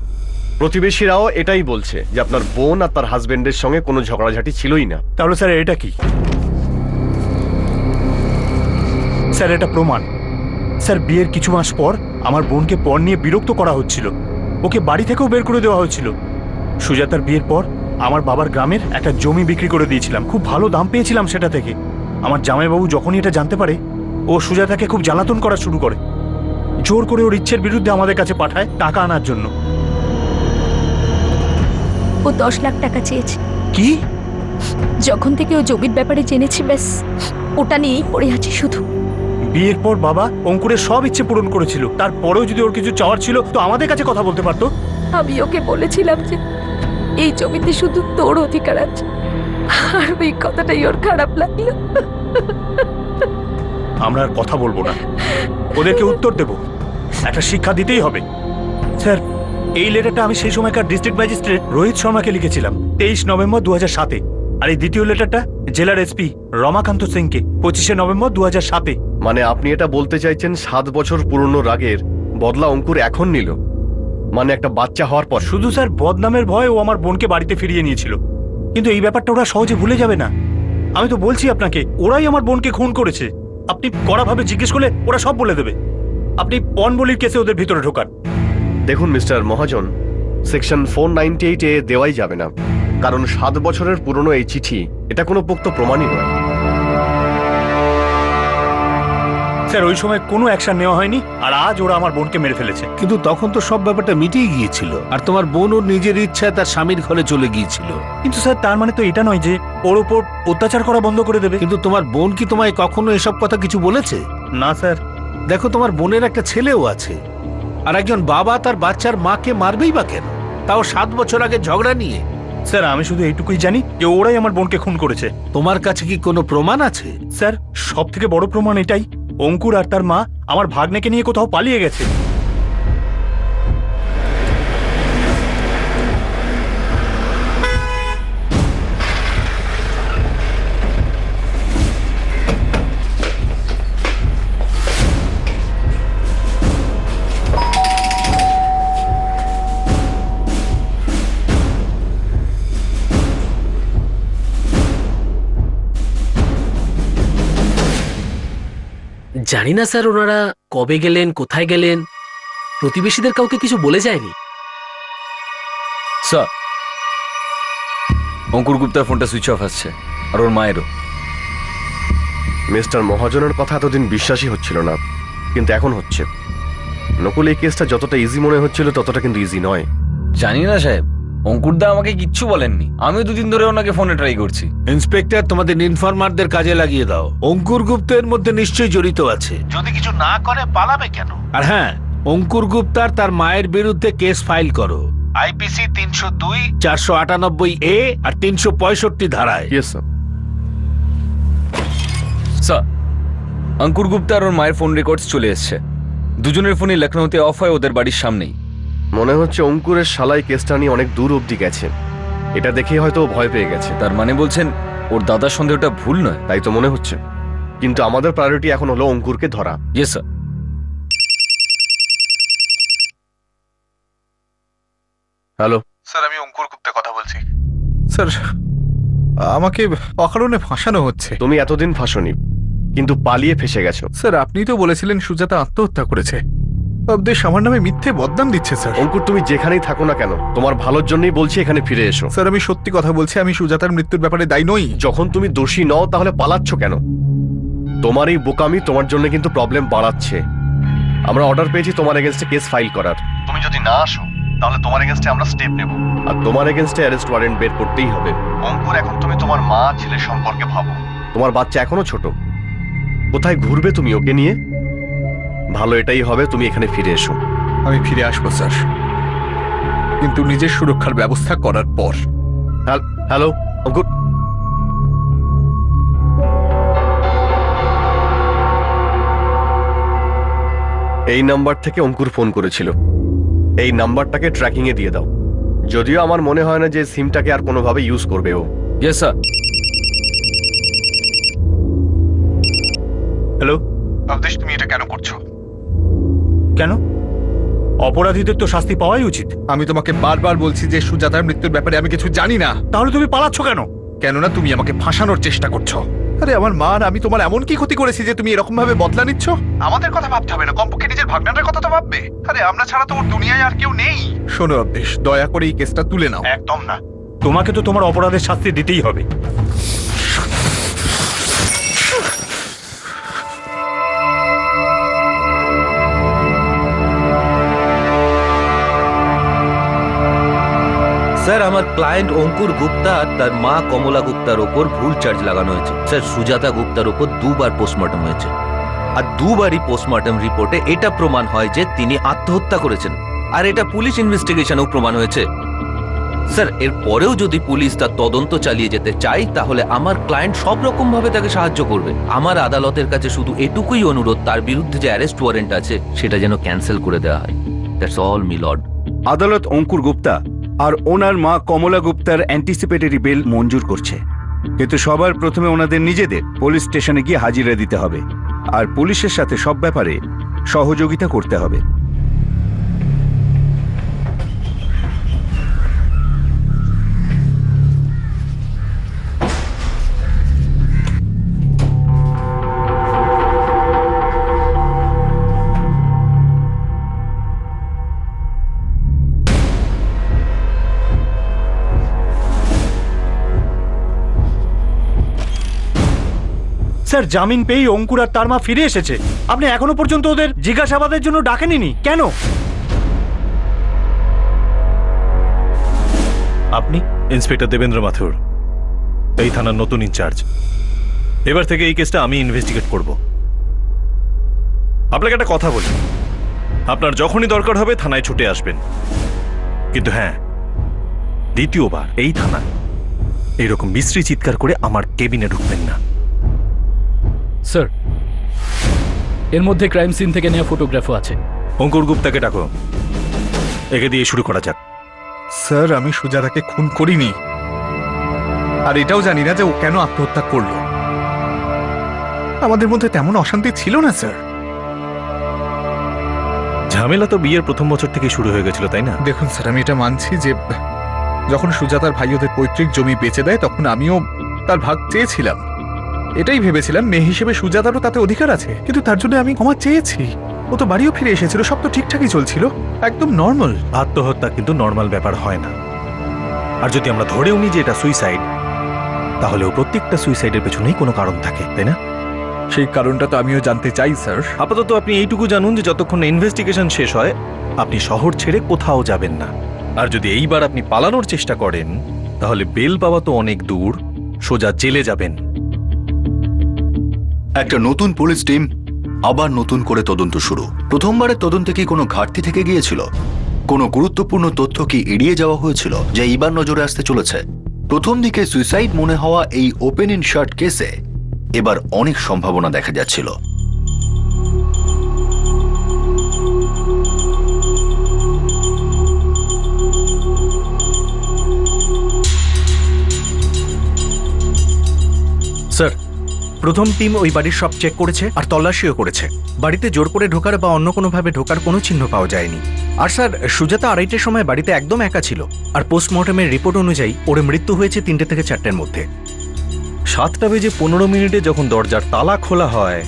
প্রতিবেশীরাও এটাই বলছে যে আপনার বোন আর তার হাজবেন্ডের সঙ্গে কোনো ঝগড়াঝাটি ছিলই না। তাহলে স্যার এটা কি? স্যার এটা প্রমাণ। স্যার বিয়ের কিছু মাস পর আমার বোনকে পণ নিয়ে বিরক্ত করা হচ্ছিল, ওকে বাড়ি থেকেও বের করে দেওয়া হয়েছিল। সুজাতার বিয়ের পর আমার বাবার গ্রামের একটা জমি বিক্রি করে দিয়েছিলাম, খুব ভালো দাম পেয়েছিলাম সেটা থেকে। আমার জামাইবাবু যখনই এটা জানতে পারে, ও সুজাতাকে খুব জ্বালাতন করা শুরু করে, জোর করে ওর ইচ্ছের বিরুদ্ধে আমাদের কাছে পাঠায় টাকা আনার জন্য। ও 10 লাখ টাকা চেয়েছে। কি? যখন থেকে ও জমির ব্যাপারে জেনেছি, ব্যাস ওটা নিয়েই পড়ে আছি শুধু। বিয়ের পর বাবা অঙ্কুরের সব ইচ্ছে পূরণ করেছিল, তারপরেও যদি ওর কিছু চাওয়ার ছিল তো আমাদের কাছে কথা বলতে পারতো। আমি ওকে বলেছিলাম যে এই জমিতে শুধু তোর অধিকার আছে, আর ওই কথাটাই ওর খারাপ লাগলো। আমরা আর কথা বলবো না, ওদেরকে উত্তর দেব, একটা শিক্ষা দিতেই হবে। স্যার এই লেটারটা আমি সেই সময়কার ডিস্ট্রিক্ট ম্যাজিস্ট্রেট রোহিত শর্মাকে লিখেছিলাম 23 নভেম্বর 2007-এ। আর এই দ্বিতীয় লেটারটা জেলার এসপি রমাকান্ত সিংকে 25 নভেম্বর 2007-এ। মানে আপনি এটা বলতে চাইছেন 7 বছর পুরনো রাগের বদলা অঙ্কুর এখন নিল, মানে একটা বাচ্চা হওয়ার পর? শুধু স্যার বদনামের ভয় ও আমার বোনকে বাড়িতে ফিরিয়ে নিয়েছিল, কিন্তু এই ব্যাপারটা ওরা সহজে ভুলে যাবে না। আমি তো বলছি আপনাকে, ওরাই আমার বোনকে খুন করেছে। আপনি কড়াভাবে জিজ্ঞেস করলে ওরা সব বলে দেবে। আপনি পণ বলির কেসে ওদের ভিতরে ঢোকান। দেখুন মিস্টার মহাজন, সেকশন 498 এ দেওয়াই যাবে না, কারণ 7 বছরের পুরনো এই চিঠি এটা কোনো পোক্ত প্রমাণই নয়। স্যার ওই সময় কোনো অ্যাকশন নেওয়া হয়নি, আর আজ ওরা আমার বোনকে মেরে ফেলেছে। কিন্তু তখন তো সব ব্যাপারটা মিটিয়ে গিয়েছিল, আর তোমার বোন ওর নিজের ইচ্ছায় তার স্বামীর ঘরে চলে গিয়েছিল। কিন্তু স্যার তার মানে তো এটা নয় যে ওর উপর অত্যাচার করা বন্ধ করে দেবে। কিন্তু তোমার বোন কি তোমায় কখনো এসব কথা কিছু বলেছে? না স্যার। দেখো, তোমার বোনের একটা ছেলেও আছে, আর একজন বাবা তার বাচ্চার মাকে মারবেই বা কেন, তাও 7 বছর আগে ঝগড়া নিয়ে। স্যার আমি শুধু এইটুকুই জানি যে ওরাই আমার বোনকে খুন করেছে। তোমার কাছে কি কোনো প্রমাণ আছে? স্যার সব থেকে বড় প্রমাণ এটাই, অঙ্কুর আর তার মা আমার ভাগ্নেকে নিয়ে কোথাও পালিয়ে গেছে। জানি না স্যার ওনারা কবে গেলেন, কোথায় গেলেন, প্রতিবেশীদের কাউকে কিছু বলে যায়নি। স্যার, অঙ্কুর গুপ্তার ফোনটা সুইচ অফ আসছে, আর ওর মায়েরও। মিস্টার মহাজনের কথা এতদিন বিশ্বাসই হচ্ছিল না, কিন্তু এখন হচ্ছে। নকুল, এই কেসটা যতটা ইজি মনে হচ্ছিল ততটা কিন্তু ইজি নয়। জানি না সাহেব, অঙ্কুরদা আমাকে কিচ্ছু বলেননি। আমিও দুদিন ধরে ওনাকে ফোনে ট্রাই করছি। ইন্সপেক্টর, তোমাদের ইনফরমারদের কাজে লাগিয়ে দাও। অঙ্কুর গুপ্ত এর মধ্যে নিশ্চয়ই জড়িত আছে। যদি কিছু না করে পালাবে কেন? আর হ্যাঁ, অঙ্কুর গুপ্তার তার মায়ের বিরুদ্ধে কেস ফাইল করো আইপিসি 302, 498A আর 365 ধারায়। Yes sir. স্যার, অঙ্কুর গুপ্তা আর ওর মায়ের ফোন রেকর্ডস চলে এসছে। দুজনের ফোনই লখনৌতে অফ হয় ওদের বাড়ির সামনেই। মনে হচ্ছে অঙ্কুরের শালাই কেসটা নিয়ে অনেক দূর অবধি গেছে। এটা দেখে হয়তো ও ভয় পেয়ে গেছে। তার মানে বলছেন ওর দাদার সন্দেহটা ভুল নয়? তাই তো মনে হচ্ছে, কিন্তু আমাদের প্রায়োরিটি এখন হলো অঙ্কুরকে ধরা। Yes sir. হ্যালো স্যার, আমি অঙ্কুর গুপ্তা কথা বলছি। স্যার, আমাকে অকারণে ফাঁসানো হচ্ছে। তুমি এতদিন ফাঁসনি, কিন্তু পালিয়ে ফেসে গেছো। স্যার, আপনি তো বলেছিলেন সুজাতা আত্মহত্যা করেছে। অবদেশ আমার নামে মিথ্যে বদনাম দিচ্ছে স্যার। অঙ্কুর, তুমি যেখানেই থাকো না কেন, তোমার ভালোর জন্যই বলছি এখানে ফিরে এসো। স্যার, আমি সত্যি কথা বলছি, আমি সুজাতার মৃত্যুর ব্যাপারে দায়ী নই। যখন তুমি দোষী নও তাহলে পালাচ্ছ কেন? তোমার এই বোকামি তোমার জন্য কিন্তু প্রবলেম বাড়াচ্ছে। আমরা অর্ডার পেয়েছি তোমার এগেনস্টে কেস ফাইল করার। তুমি যদি না আসো তাহলে তোমার এগেনস্টে আমরা স্টেপ নেব, আর তোমার এগেনস্টে অ্যারেস্ট ওয়ারেন্ট বের করতেই হবে। অঙ্কুর, এখন তুমি তোমার মা ছেলে সম্পর্কে ভাবো। তোমার বাচ্চা এখনো ছোট, কোথায় ঘুরবে তুমি ওকে নিয়ে? ভালো এটাই হবে তুমি এখানে ফিরে এসো। আমি ফিরে আসবো স্যার, কিন্তু নিজের সুরক্ষার ব্যবস্থা করার পর। হ্যালো অঙ্কুর, এই নাম্বার থেকে অঙ্কুর ফোন করেছিল। এই নাম্বারটাকে ট্র্যাকিং এ দিয়ে দাও। যদিও আমার মনে হয় না যে সিমটাকে আর কোনোভাবে ইউজ করবে ও। Yes sir. হ্যালো, অবদেশ, তুমি এটা কেন করছো? কেন? অপরাধীদের তো শাস্তি পাওয়াই উচিত। আমি তোমাকে বারবার বলছি যে সুজাতার মৃত্যুর ব্যাপারে আমি কিছু জানি না। তাহলে তুমি পালাচ্ছ কেন? কেননা তুমি আমাকে ফাঁসানোর চেষ্টা করছো। আরে আমার মা আর আমি তোমার এমন কি ক্ষতি করেছি যে তুমি এরকম ভাবে বদলা নিচ্ছ? আমাদের কথা ভাবতে হবে না, কমপক্ষে নিজের ভাগনাটার কথা তো ভাববে। আরে আমরা ছাড়া তো ওর দুনিয়ায় আর কেউ নেই। শোনো অবদেশ, দয়া করে এই কেসটা তুলে নাও। একদম না, তোমাকে তো তোমার অপরাধের শাস্তি দিতেই হবে। স্যার, আমার ক্লায়েন্ট অঙ্কুর গুপ্তা আর তার মা কমলা গুপ্তার ওপর ভুল চার্জ লাগানো হয়েছে। স্যার, সুজাতা গুপ্তার ওপর দুবার পোস্টমর্টম হয়েছে, আর দুবারই পোস্টমর্টম রিপোর্টে এটা প্রমাণ হয় যে তিনি আত্মহত্যা করেছেন, আর এটা পুলিশ ইনভেস্টিগেশনেও প্রমাণ হয়েছে। স্যার, এর পরেও যদি পুলিশ তার তদন্ত চালিয়ে যেতে চায় তাহলে আমার ক্লায়েন্ট সব রকম ভাবে তাকে সাহায্য করবে। আমার আদালতের কাছে শুধু এটুকুই অনুরোধ, তার বিরুদ্ধে যে অ্যারেস্ট ওয়ারেন্ট আছে সেটা যেন ক্যান্সেল করে দেওয়া হয়। That's all me Lord. আদালত অঙ্কুর গুপ্তা আর ওনার মা কমলা গুপ্তার অ্যান্টিসিপেটরি বেল মঞ্জুর করছে, কিন্তু সবার প্রথমে ওনাদের নিজেদের পুলিশ স্টেশনে গিয়ে হাজিরা দিতে হবে, আর পুলিশের সাথে সব ব্যাপারে সহযোগিতা করতে হবে। স্যার, জামিন পেয়েই অঙ্কুর আর তার মা ফিরে এসেছে। আপনি এখনো পর্যন্ত ওদের জিজ্ঞাসাবাদের জন্য ডাকেননি কেন? আপনি ইন্সপেক্টর দেবেন্দ্র মাথুর, এই থানার নতুন ইনচার্জ। এবার থেকে এই কেসটা আমি ইনভেস্টিগেট করব। আপনাকে একটা কথা বলি, আপনার যখনই দরকার হবে থানায় ছুটে আসবেন, কিন্তু হ্যাঁ, দ্বিতীয়বার এই থানায় এরকম বিশ্রী চিৎকার করে আমার কেবিনে ঢুকবেন না। স্যার, এর মধ্যে ক্রাইম সিন থেকে নেওয়া ফটোগ্রাফও আছে। অঙ্কুর গুপ্তাকে ডাকো, একে দিয়ে শুরু করা যাক। স্যার, আমি সুজাতাকে খুন করিনি, আর এটাও জানি না যে ও কেন আত্মহত্যা করলো। আমাদের মধ্যে তেমন অশান্তি ছিল না স্যার। ঝামেলা তো বিয়ের প্রথম বছর থেকে শুরু হয়ে গেছিল, তাই না? দেখুন স্যার, আমি এটা মানছি যে যখন সুজাতার ভাই ওদের পৈতৃক জমি বেচে দেয় তখন আমিও তার ভাগ চেয়েছিলাম। এটাই ভেবেছিলাম মেয়ে হিসেবে সুজাতারও তাতে অধিকার আছে, কিন্তু তার জন্য আমি ক্ষমা চেয়েছি। ও তো বাড়িও ফিরে এসেছিল, সব তো ঠিকঠাকই চলছিল, একদম নর্মাল। আত্মহত্যা কিন্তু নর্মাল ব্যাপার হয় না। আর যদি আমরা ধরেও নিই যে এটা সুইসাইড, তাহলেও প্রত্যেকটা সুইসাইডের পেছনেই কোনো কারণ থাকে, তাই না? সেই কারণটা তো আমিও জানতে চাই স্যার। আপাতত আপনি এইটুকু জানুন যে যতক্ষণ ইনভেস্টিগেশন শেষ হয় আপনি শহর ছেড়ে কোথাও যাবেন না। আর যদি এইবার আপনি পালানোর চেষ্টা করেন তাহলে বেল পাওয়া তো অনেক দূর, সোজা জেলে যাবেন। একটা নতুন পুলিশ টিম আবার নতুন করে তদন্ত শুরু। প্রথমবারের তদন্তে কি কোনো ঘাটতি থেকে গিয়েছিল? কোনো গুরুত্বপূর্ণ তথ্য কি এড়িয়ে যাওয়া হয়েছিল যা এবার নজরে আসতে চলেছে? প্রথম দিকে সুইসাইড মনে হওয়া এই ওপেন ইন শার্ট কেসে এবার অনেক সম্ভাবনা দেখা যাচ্ছিল। স্যার, প্রথম টিম ওই বাড়ির সব চেক করেছে আর তল্লাশিও করেছে। বাড়িতে জোর করে ঢোকার বা অন্য কোনোভাবে ঢোকার কোনো চিহ্ন পাওয়া যায়নি। আর স্যার, সুজাতা 2:30টার সময় বাড়িতে একদম একা ছিল। আর পোস্টমর্টমের রিপোর্ট অনুযায়ী ওর মৃত্যু হয়েছে 3টে থেকে 4টের মধ্যে। 7:15 যখন দরজার তালা খোলা হয়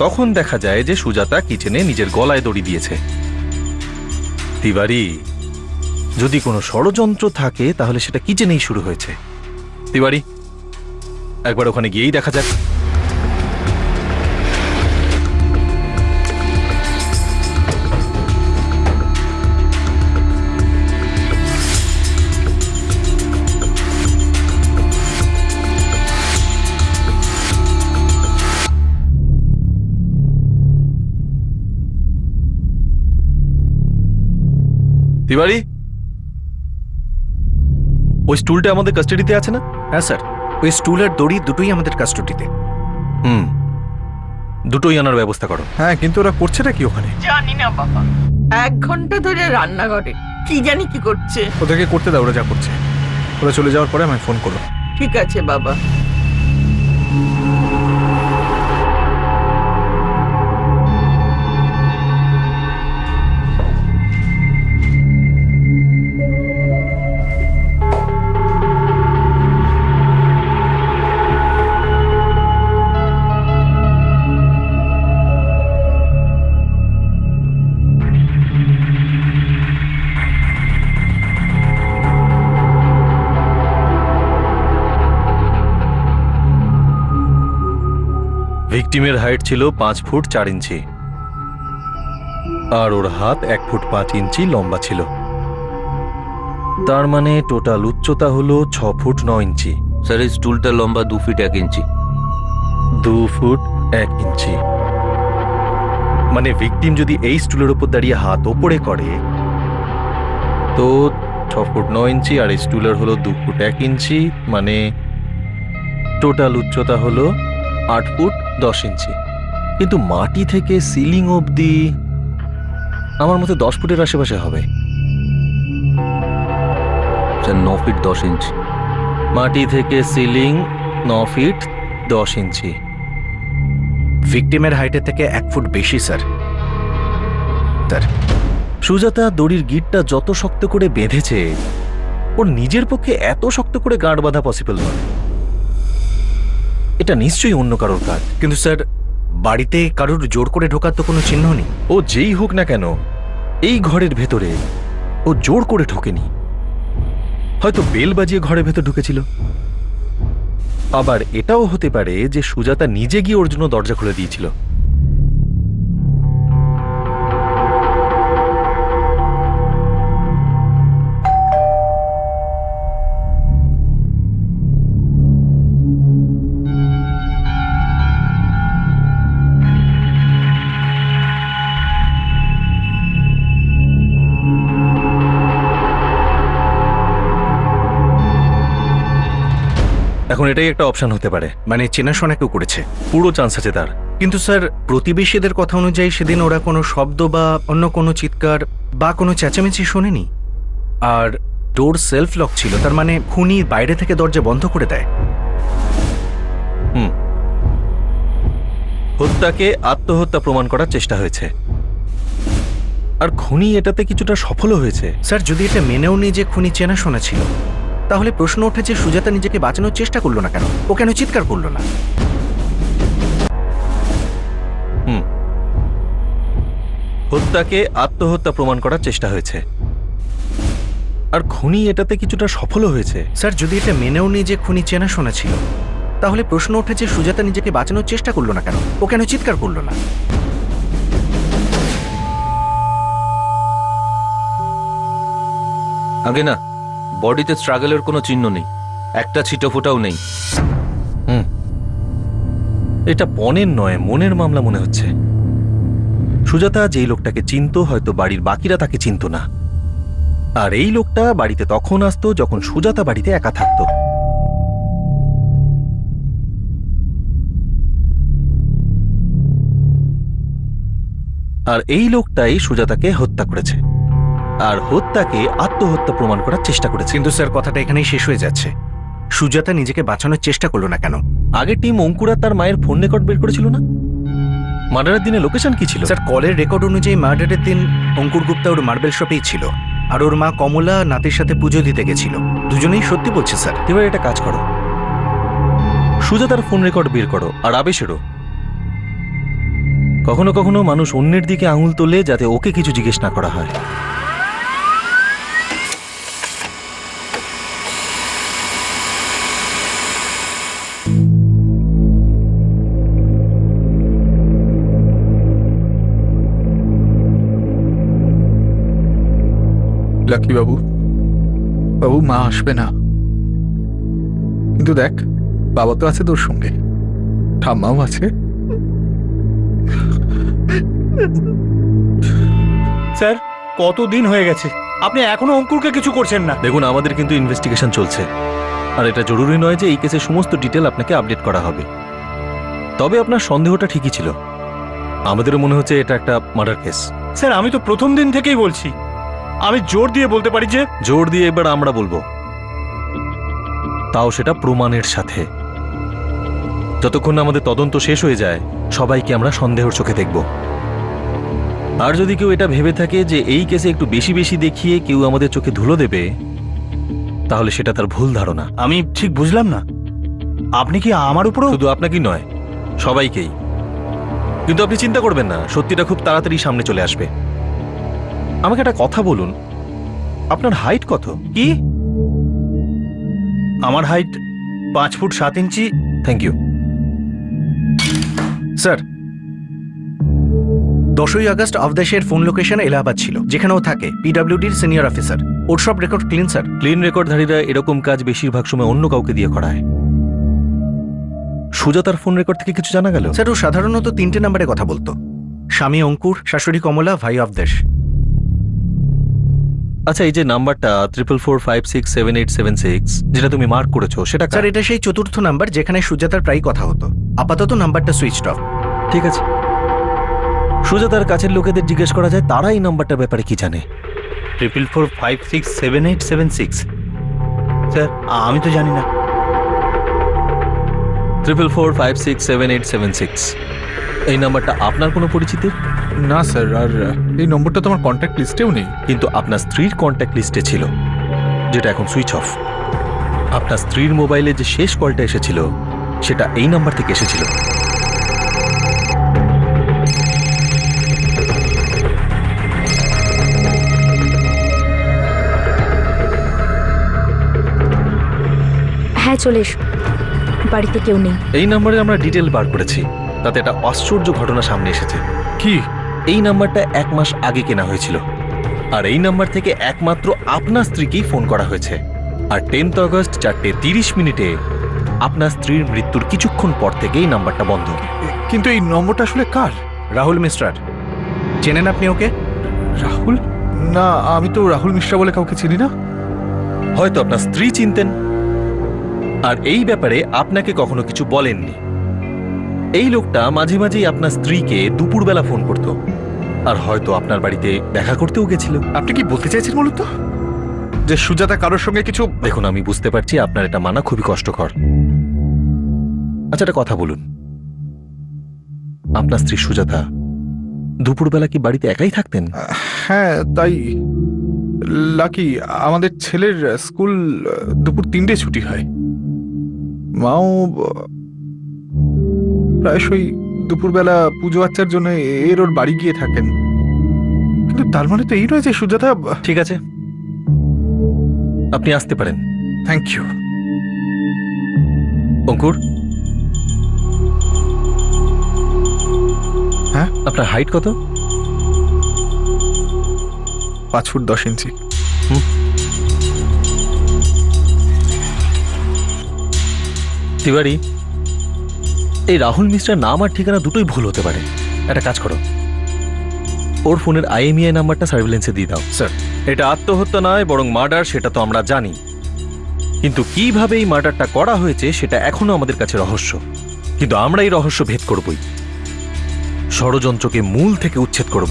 তখন দেখা যায় যে সুজাতা কিচেনে নিজের গলায় দড়ি দিয়েছে। তিওয়ারি, যদি কোনো ষড়যন্ত্র থাকে তাহলে সেটা কিচেনেই শুরু হয়েছে। তিওয়ারি, একবার ওখানে গিয়েই দেখা যাক। তিওয়ারি, ওই স্টুলটা আমাদের কাস্টাডিতে আছে না? হ্যাঁ স্যার, ওই স্টুল আর দড়ি দুটোই আমাদের কাস্টডিতে। দুটোই আনার ব্যবস্থা করো। হ্যাঁ, কিন্তু ওরা করছেটা কি ওখানে? জানি না বাবা, 1 ঘন্টা ধরে রান্নাঘরে কি জানি কি করছে। ওদেরকে করতে দাও, ওরা যা করছে। ওরা চলে যাওয়ার পরে আমায় ফোন করো। ঠিক আছে বাবা। ভিকটিমের হাইট ছিল 5 ফুট 4 ইঞ্চি আর ওর হাত 1 ফুট 5 ইঞ্চি লম্বা ছিল। তার মানে টোটাল উচ্চতা হলো 6 ফুট 9 ইঞ্চি। স্যার, এই স্টুলটা লম্বা 2 ফিট 1 ইঞ্চি। 2 ফুট 1 ইঞ্চি মানে ভিকটিম যদি এই স্টুলের উপর দাঁড়িয়ে হাত ওপরে করে তো 6 ফুট 9 ইঞ্চি আর এই স্টুলের হলো 2 ফুট 1 ইঞ্চি, মানে টোটাল উচ্চতা হলো 8 ফুট 10 ইঞ্চি। কিন্তু মাটি থেকে সিলিং অবধি আমার মতে 10 ফুটের আশেপাশে হবে। স্যার, 9 ফিট 10 ইঞ্চি। মাটি থেকে সিলিং 9 ফিট 10 ইঞ্চি। ভিকটিমের হাইটের থেকে 1 ফুট বেশি স্যার। সুজাতা দড়ির গিঁটটা যত শক্ত করে বেঁধেছে ওর নিজের পক্ষে এত শক্ত করে গাঁট বাঁধা পসিবল নয়। এটা নিশ্চয়ই অন্য কারোর কাজ। কিন্তু স্যার, বাড়িতে কারোর জোর করে ঢোকার তো কোনো চিহ্ন নেই। ও যেই হোক না কেন, এই ঘরের ভেতরে ও জোর করে ঢোকেনি। হয়তো বেল বাজিয়ে ঘরের ভেতর ঢুকেছিল। আবার এটাও হতে পারে যে সুজাতা নিজে গিয়ে ওর জন্য দরজা খুলে দিয়েছিল। এখন এটাই একটা অপশন হতে পারে। মানে চেনাশোনা কেউ করেছে? পুরো চান্স আছে তার। কিন্তু স্যার, প্রতিবেশীদের কথা অনুযায়ী সেদিন ওরা কোনো শব্দ বা অন্য কোনো চিৎকার বা কোনো চেঁচামেচি শোনেনি। আর ডোর সেলফ লক ছিল, তার মানে খুনি বাইরে থেকে দরজা বন্ধ করে দেয়। হত্যাকে আত্মহত্যা প্রমাণ করার চেষ্টা হয়েছে আর খুনি এটাতে কিছুটা সফলও হয়েছে। স্যার, যদি এটা মেনেও নিয়ে যে খুনি চেনাশোনা ছিল, তাহলে প্রশ্ন ওঠে যে সুজাতা নিজেকে বাঁচানোর চেষ্টা করলো না কেন? ও কেন চিৎকার করলো না? হত্যাকে আত্মহত্যা প্রমাণ করার চেষ্টা হয়েছে আর খুনি এটাতে কিছুটা সফলও হয়েছে। স্যার, যদি এটা মেনেও নিয়ে যে খুনি চেনাশোনা ছিল, তাহলে প্রশ্ন উঠেছে সুজাতা নিজেকে বাঁচানোর চেষ্টা করলো না কেন? ও কেন চিৎকার করলো না? আগে না, বডিতে স্ট্রাগলের কোনো চিহ্ন নেই, একটা ছিটো ফোটাও নেই। এটা পণের নয়, মনের মামলা মনে হচ্ছে। সুজাতা যেই লোকটাকে চিনতো হয়তো বাড়ির বাকিরা তাকে চিনতো না, আর এই লোকটা বাড়িতে তখন আসতো যখন সুজাতা বাড়িতে একা থাকতো। আর এই লোকটাই সুজাতাকে হত্যা করেছে, আর হত্যাকে আত্মহত্যা প্রমাণ করার চেষ্টা করেছে। কিন্তু স্যার, কথাটা এখানেই শেষ হয়ে যাচ্ছে। সুজাতা নিজেকে বাঁচানোর চেষ্টা করলো না কেন? আগের টিম অঙ্কুরা তার মায়ের ফোন রেকর্ড বের করেছিল না? মার্ডারের দিনে লোকেশন কি ছিল? স্যার, কলের রেকর্ড অনুযায়ী মার্ডারের দিন অঙ্কুর গুপ্তা ওর মার্বেল শপেই ছিল, আর ওর মা কমলা নাতির সাথে পুজো দিতে গেছিল। দুজনেই সত্যি বলছে স্যার। এবার এটা কাজ করো, সুজাতার ফোন রেকর্ড বের করো, আর আবেশেরও। কখনো কখনো মানুষ অন্যের দিকে আঙুল তোলে যাতে ওকে কিছু জিজ্ঞেস না করা হয়। লাকি বাবু, বাবু মা আসবে না, কিন্তু দেখ বাবা তো আছে তোর সঙ্গে, ঠাম্মাও আছে। স্যার, কতদিন হয়ে গেছে, আপনি এখনো অঙ্কুরকে কিছু করছেন না। দেখুন, আমাদের কিন্তু ইনভেস্টিগেশন চলছে, আর এটা জরুরি নয় যে এই কেসের সমস্ত ডিটেল আপনাকে আপডেট করা হবে। তবে আপনার সন্দেহটা ঠিকই ছিল, আমাদেরও মনে হচ্ছে এটা একটা মার্ডার কেস। স্যার, আমি তো প্রথম দিন থেকেই বলছি, আমি জোর দিয়ে বলতে পারি যে। জোর দিয়ে এবার আমরা বলবো, তাও সেটা প্রমাণের সাথে। যতক্ষণ না আমাদের তদন্ত শেষ হয়ে যায়, সবাইকে আমরা সন্দেহের চোখে দেখব। আর যদি কেউ এটা ভেবে থাকে যে এই কেসে একটু বেশি বেশি দেখিয়ে কেউ আমাদের চোখে ধুলো দেবে, তাহলে সেটা তার ভুল ধারণা। আমি ঠিক বুঝলাম না, আপনি কি আমার উপরও? শুধু আপনাকেই নয়, সবাইকেই। কিন্তু আপনি চিন্তা করবেন না, সত্যিটা খুব তাড়াতাড়ি সামনে চলে আসবে। আমাকে একটা কথা বলুন, আপনার হাইট কত? কি? আমার height 5 feet 7 inch. Thank you. Sir, 10ই আগস্ট অফদেশের ফোন লোকেশন এলাহাবাদ ছিল, যেখানে ও থাকে, পিডব্লিউডির সিনিয়র অফিসার। ওর সব রেকর্ড ক্লিন স্যার। ক্লিন রেকর্ডধারীরা এরকম কাজ বেশিরভাগ সময় অন্য কাউকে দিয়ে করায়। সুজাতার ফোন রেকর্ড থেকে কিছু জানা গেল? স্যার, ও সাধারণত 3টে নাম্বারে কথা বলতো। স্বামী অঙ্কুর, শাশুড়ি কমলা, ভাই অফদেশ। আচ্ছা, এই যে নাম্বারটা 4445678776 যেটা তুমি মার্ক করেছো, সেটা স্যার, এটা সেই 4র্থ নাম্বার যেখানে সুজাতার প্রায় কথা হতো। আপাতত নাম্বারটা সুইচড অফ। ঠিক আছে, সুজাতার কাছের লোকেদের জিজ্ঞেস করা যায়, তারা এই নাম্বারটার ব্যাপারে কি জানে। 4445678776। স্যার, আমি তো জানি না। 4445678776 এই নাম্বারটা আপনার কোনো পরিচিতির? না স্যার, আর এই নম্বরটা তো আমার কন্ট্যাক্ট লিস্টেও নেই। কিন্তু আপনার স্ত্রীর কন্ট্যাক্ট লিস্টে ছিল, যেটা এখন সুইচ অফ। আপনার স্ত্রীর মোবাইলে যে শেষ কলটা এসেছিল, সেটা এই নাম্বার থেকে এসেছিল। হ্যাঁ, চলে এসো, বাড়িতে কেউ নেই। এই নাম্বারে আমরা ডিটেল বার করেছি, তাতে একটা আশ্চর্য ঘটনা সামনে এসেছে। কি? এই নাম্বারটা 1 মাস আগে কেনা হয়েছিল, আর এই নাম্বার থেকে একমাত্র আপনার স্ত্রীকেই ফোন করা হয়েছে। আর 10 আগস্ট 4:30 আপনার স্ত্রীর মৃত্যুর কিছুক্ষণ পর থেকে এই নাম্বারটা বন্ধ। কিন্তু এই নম্বরটা আসলে কার? রাহুল মিশ্রার। চেনেন আপনি ওকে? রাহুল? না, আমি তো রাহুল মিশ্রা বলে কাউকে চিনি না। হয়তো আপনার স্ত্রী চিনতেন, আর এই ব্যাপারে আপনাকে কখনো কিছু বলেননি। এই লোকটা মাঝে মাঝেই আপনার স্ত্রীকে দুপুরবেলা ফোন করত, আর হয়তো আপনার বাড়িতে দেখা করতেও গেছিল। আপনি কি বলতে চাইছেন বলুন তো, যে সুজাতা কারোর সঙ্গে কিছু? দেখুন, আমি বুঝতে পারছি আপনার এটা মানা খুবই কষ্টকর। আচ্ছা, একটা কথা বলুন, আপনার স্ত্রী সুজাতা দুপুরবেলা কি বাড়িতে একাই থাকতেন? হ্যাঁ, তাই। লাকি, আমাদের ছেলের স্কুল দুপুর 3টে ছুটি হয়। মাও প্রায়শই দুপুরবেলা পুজো আচ্চার জন্য ওর বাড়ি গিয়ে থাকেন। কিন্তু তার মানে তো এই নয় যে সুজাতা। ঠিক আছে, আপনি আসতে পারেন। Thank you. অঙ্কুর, হ্যাঁ আপনার হাইট কত? 5 ফুট 10 ইঞ্চি। তিওয়ারি, এই রাহুল মিশ্রার নাম আর ঠিকানা দুটোই ভুল হতে পারে। একটা কাজ করো, ওর ফোনের IMEI নাম্বারটা সার্ভিলেন্সে দিয়ে দাও। স্যার, এটা আত্মহত্যা নয় বরং মার্ডার, সেটা তো আমরা জানি, কিন্তু কিভাবে এই মার্ডারটা করা হয়েছে সেটা এখনো আমাদের কাছে রহস্য। কিন্তু আমরা এই রহস্য ভেদ করবই, ষড়যন্ত্রকে মূল থেকে উচ্ছেদ করব।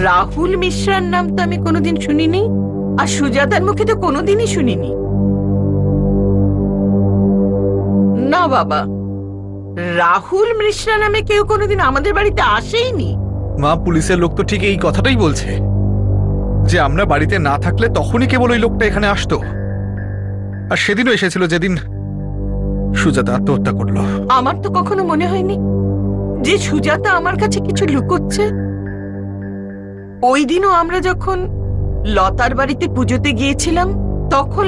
রাহুল মিশ্রার নাম তো আমি কোনোদিন শুনিনি, আর সুজাতার মুখে তো কোনোদিনই শুনিনি। না বাবা, রাহুল মিশ্রা নামে কেউ কোনোদিন আমাদের বাড়িতে আসেইনি। মা, পুলিশের লোক তো ঠিক এই কথাটাই বলছে যে আমরা বাড়িতে না থাকলে তখনই কেবল ওই লোকটা এখানে আসতো। আর সেদিনও এসেছিল যেদিন সুজাতা আত্মহত্যা করলো। আমার তো কখনো মনে হয়নি যে সুজাতা আমার কাছে কিছু লুকোচ্ছে। ওই দিনও আমরা যখন লতার বাড়িতে পুজোতে গিয়েছিলাম তখন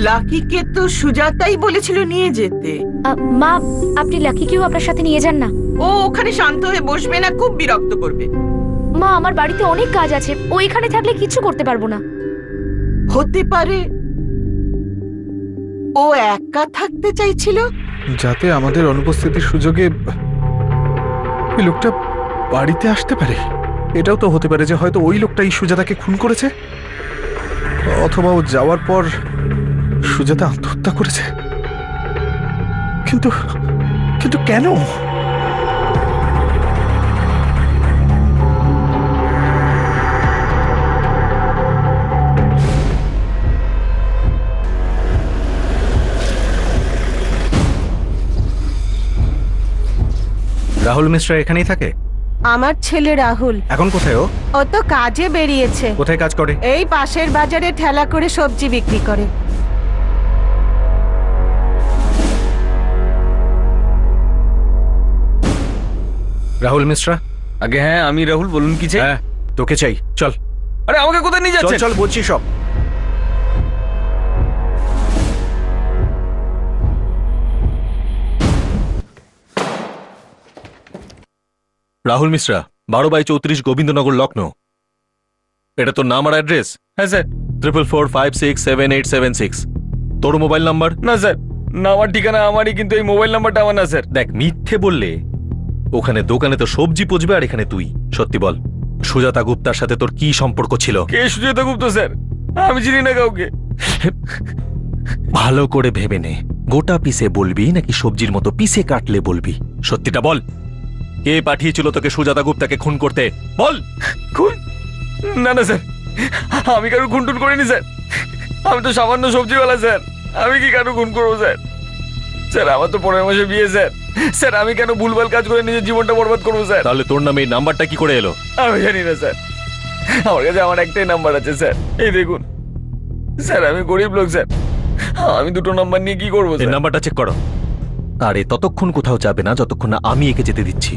লাকিকে তো সুজাতাই বলেছিল নিয়ে যেতে। মা, আপনি লাকিকেও আপনার সাথে নিয়ে যান না। ও ওখানে শান্ত হয়ে বসবে না, খুব বিরক্ত করবে। মা, আমার বাড়িতে অনেক কাজ আছে, ও এখানে থাকলে কিছু করতে পারবো না। হতে পারে ও একা থাকতে চাইছিল, যাতে আমাদের অনুপস্থিতির সুযোগে ওই লোকটা বাড়িতে আসতে পারে। এটাও তো হতে পারে যে হয়তো ওই লোকটা এই সুজাতাকে খুন করেছে, অথবা ও যাওয়ার পর সুজাতা আত্মহত্যা করেছে। কিন্তু কিন্তু কেন? রাহুল মিশ্রা এখানেই থাকে? আমার ছেলে রাহুল। এখন কোথায় ও? ও তো কাজে বেরিয়েছে। কোথায় কাজ করে? এই পাশের বাজারে ঠেলা করে সবজি বিক্রি করে। রাহুল মিশ্রা? আগে হ্যাঁ, আমি রাহুল। বলুন কি চাই? হ্যাঁ, তোকে চাই, চল। আরে আমাকে কোথায় নিয়ে চল যাচ্ছেন? চল বলছি সব। রাহুল মিশ্রা, 12/34 গোবিন্দনগর, লখনৌ। এটা তোর নাম আর অ্যাড্রেস? হ্যাঁ স্যার। 4445678776। তোর মোবাইল নাম্বার? না স্যার, না, আমার ঠিকানা আমারই, কিন্তু এই মোবাইল নাম্বারটা আমার না স্যার। দেখ, মিথ্যে বললে ওখানে দোকানে তো সবজি পচবে, আর এখানে তুই। সত্যি বল, সুজাতা গুপ্তার সাথে তোর কি সম্পর্ক ছিল? কে সুজাতা গুপ্ত স্যার? আমি চিনি না কাউকে। ভালো করে ভেবে নে, গোটা পিসে বলবি নাকি সবজির মতো পিসে কাটলে বলবি? সত্যিটা বল, কে পাঠিয়েছিল তোকে সুজাতা গুপ্তাকে খুন করতে? বল। খুন? না না স্যার, আমি কারো খুন টুন করিনি স্যার। আমি তো সামান্য সবজিওয়ালা স্যার, আমি কি কারো খুন করবো স্যার? স্যার, আমার তো 15 মাসে বিয়ে স্যার। স্যার, আমি কেন ভুলভাল কাজ করে নিজের জীবনটা বরবাদ করবো স্যার? তাহলে তোর নামে এই নাম্বারটা কি করে এলো? আমি জানি না স্যার, আমার কাছে আমার একটাই নাম্বার আছে স্যার, এই দেখুন স্যার। আমি গরিব লোক স্যার, আমি দুটো নাম্বার নিয়ে কি করবো এই স্যার? নাম্বারটা চেক করো। আরে ততক্ষণ কোথাও যাবে না যতক্ষণ না আমি একে যেতে দিচ্ছি।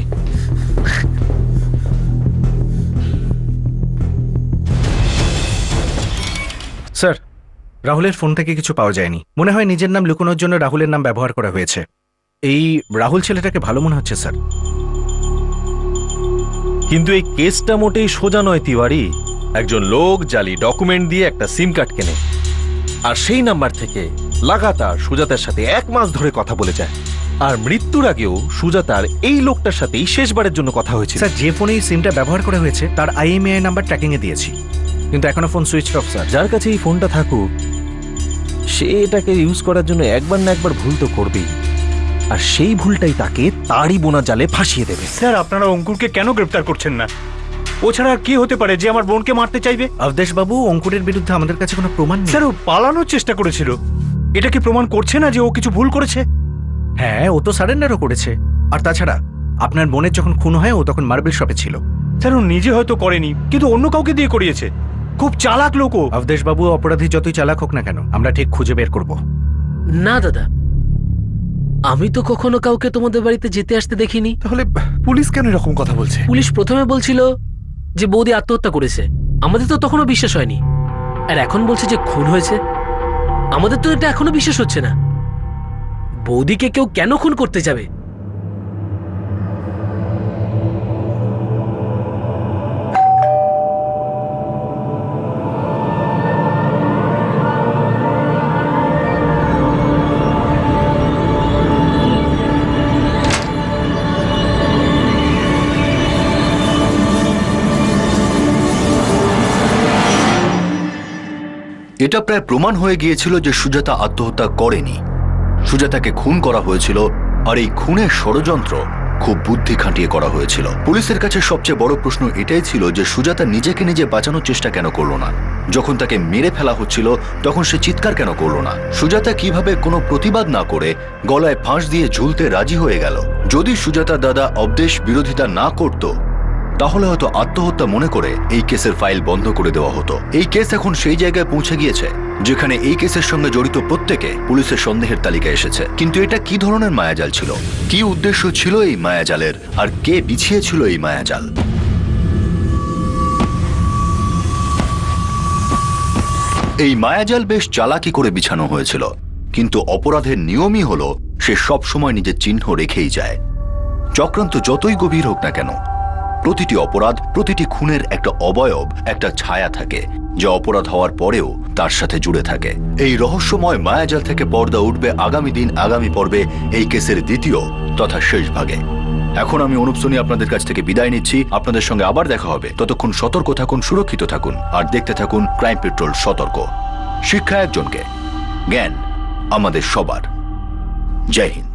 স্যার, রাহুলের ফোন থেকে কিছু পাওয়া যায়নি। মনে হয় নিজের নাম লুকোনোর জন্য রাহুলের নাম ব্যবহার করা হয়েছে। এই রাহুল ছেলেটাকে ভালো মনে হচ্ছে স্যার। কিন্তু এই কেসটা মোটেই সোজা নয় তিওয়ারি। একজন লোক জালি ডকুমেন্ট দিয়ে একটা সিম কার্ড কেনে, আর সেই নাম্বার থেকে লাগাতার সুজাতার সাথে 1 মাস ধরে কথা বলে যায়। আর মৃত্যুর আগেও সুজাতার এই লোকটার সাথেই শেষবারের জন্য কথা হয়েছে। স্যার, যে ফোনে এই সিমটা ব্যবহার করা হয়েছে তার IMEI নাম্বার ট্র্যাকিং এ দিয়েছি, কিন্তু এখনো ফোন সুইচ অফ স্যার। যার কাছে এই ফোনটা থাকুক, সে এটাকে ইউজ করার জন্য একবার না একবার ভুল তো করবেই, আর সেই ভুলটাই তাকে তারই বোনা জালে ফাঁসিয়ে দেবে। স্যার, আপনারা অঙ্কুরকে কেন গ্রেফতার করছেন না? ও ছাড়া আর কি হতে পারে যে আমার বোনকে মারতে চাইবে? অবদেশ বাবু, অঙ্কুরের বিরুদ্ধে আমাদের কাছে কোনো প্রমাণ নেই। স্যার, ও পালানোর চেষ্টা করেছিল। এটা কি প্রমাণ করছে না যে ও কিছু ভুল করেছে? হ্যাঁ, ও তো সারেন্ডারও করেছে। আর তাছাড়া আপনার বোনের যখন খুন হয় ও তখন মার্বেল শপে ছিল। স্যার, ও নিজে হয়তো করেনি, কিন্তু অন্য কাউকে দিয়ে করিয়েছে। খুব চালাক লোক ও। অবদেশ বাবু, অপরাধী যতই চালাক হোক না কেন, আমরা ঠিক খুঁজে বের করব। না দাদা, আমি তো কখনো কাউকে তোমাদের বাড়িতে যেতে আসতে দেখিনি। তাহলে পুলিশ কেন এরকম কথা বলছে? পুলিশ প্রথমে বলছিল যে বৌদি আত্মহত্যা করেছে, আমাদের তো তখনও বিশ্বাস হয়নি, আর এখন বলছে যে খুন হয়েছে। আমাদের তো এটা এখনো বিশ্বাস হচ্ছে না। বৌদিকে কেউ কেন খুন করতে যাবে? এটা প্রায় প্রমাণ হয়ে গিয়েছিল যে সুজাতা আত্মহত্যা করেনি, সুজাতাকে খুন করা হয়েছিল, আর এই খুনের ষড়যন্ত্র খুব বুদ্ধি খাটিয়ে করা হয়েছিল। পুলিশের কাছে সবচেয়ে বড় প্রশ্ন এটাই ছিল যে সুজাতা নিজেকে নিজে বাঁচানোর চেষ্টা কেন করলো না? যখন তাকে মেরে ফেলা হচ্ছিল তখন সে চিৎকার কেন করলো না? সুজাতা কিভাবে কোনো প্রতিবাদ না করে গলায় ফাঁস দিয়ে ঝুলতে রাজি হয়ে গেল? যদি সুজাতা দাদা অবদেশ বিরোধিতা না করত তাহলে হয়তো আত্মহত্যা মনে করে এই কেসের ফাইল বন্ধ করে দেওয়া হতো। এই কেস এখন সেই জায়গায় পৌঁছে গিয়েছে যেখানে এই কেসের সঙ্গে জড়িত প্রত্যেকে পুলিশের সন্দেহের তালিকায় এসেছে। কিন্তু এটা কি ধরনের মায়াজাল ছিল? কি উদ্দেশ্য ছিল এই মায়াজালের? আর কে বিছিয়েছিল এই মায়াজাল? এই মায়াজাল বেশ চালাকি করে বিছানো হয়েছিল, কিন্তু অপরাধের নিয়মই হলো সে সব সময় নিজের চিহ্ন রেখেই যায়। চক্রান্ত যতই গভীর হোক না কেন, প্রতিটি অপরাধ, প্রতিটি খুনের একটা অবয়ব, একটা ছায়া থাকে যা অপরাধ হওয়ার পরেও তার সাথে জুড়ে থাকে। এই রহস্যময় মায়াজাল থেকে পর্দা উঠবে আগামী দিন, আগামী পর্বে এই কেসের দ্বিতীয় তথা শেষ ভাগে। এখন আমি অনুপ সোনি আপনাদের কাছ থেকে বিদায় নিচ্ছি। আপনাদের সঙ্গে আবার দেখা হবে। ততক্ষণ সতর্ক থাকুন, সুরক্ষিত থাকুন, আর দেখতে থাকুন ক্রাইম পেট্রোল সতর্ক। শিক্ষা একজনকে, জ্ঞান আমাদের সবার। জয় হিন্দ।